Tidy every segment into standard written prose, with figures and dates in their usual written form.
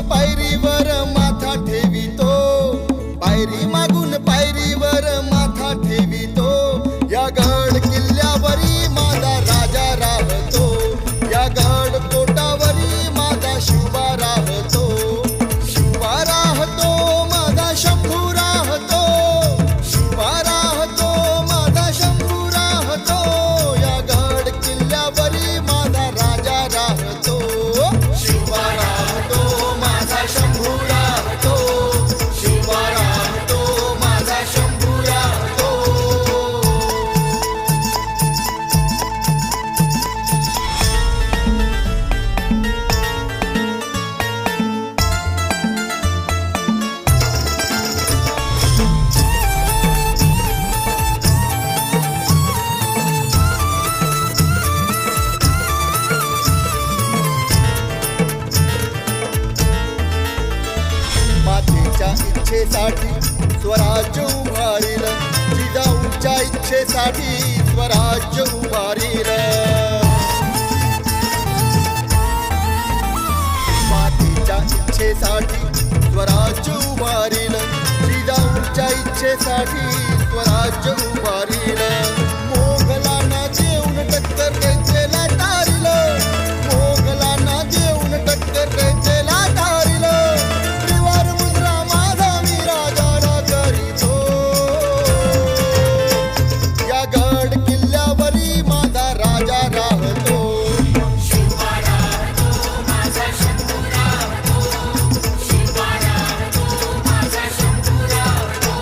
पायरीवर माथा ठेवितो, पायरी मागून पायरीवर माथा ठेवितो. या गड किल्ल्यावरी माझा राजा राहतो, या गड कोटावरी माझा शिवा राहतो. शिवा राहतो माझा शंभू राहतो, शिवा राहतो माझा शंभू राहतो. या गड किल्ल्यावरी माझा राजा राहतो, शिवा राहतो माझा शंभू राहतो, शिवा राहतो माझा शंभू राहतो. मातेच्या इच्छेसाठी स्वराज्य उभारील, जिजाऊच्या इच्छेसाठी स्वराज्य उभारील. मातेच्या इच्छेसाठी स्वराज्य उभारील, जिजाऊच्या इच्छेसाठी स्वराज्य उभारील. मोगलांना देऊन टक्कर रयतेला तारील, मोगलांना देऊन टक्कर रयतेला तारील. त्रिवार मुद्रा माझा मी राजाला करीतो, या गड किल्ल्यावरी माझा राजा राहतो. शिवा राहतो माझा शंभू राहतो, शिवा राहतो माझा शंभू राहतो.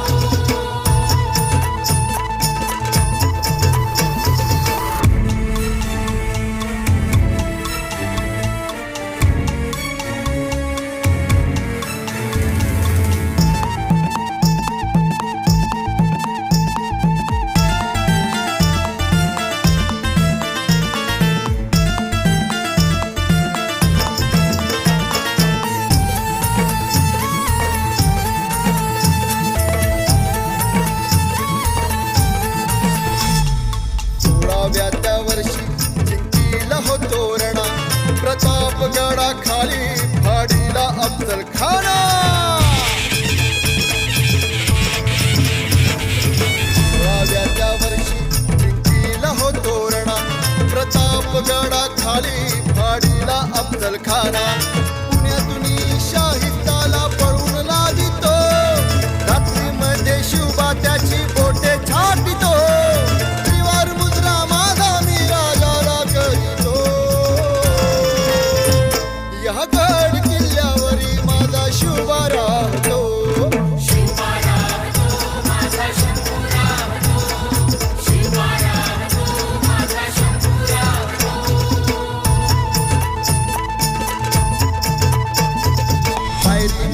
सोळाव्या वर्षी जिंकीला हो तोरणा, प्रतापगडाखाली फाडीला अफजल खाना. सोळाव्या वर्षी जिंकीला हो तोरणा, प्रतापगडाखाली फाडीला अफजल खाना. पुण्यातून शाहिस्ताला पळून लावितो, रात्रीमध्ये शिवबा त्याची बोटे छाटितो. त्रिवार मुद्रा माझा मी राजाला करीतो, या गड किल्ल्यावरी माझा शिवा राहतो. शिवा राहतो माझा शंभू राहतो, शिवा राहतो माझा शंभू राहतो. पायरी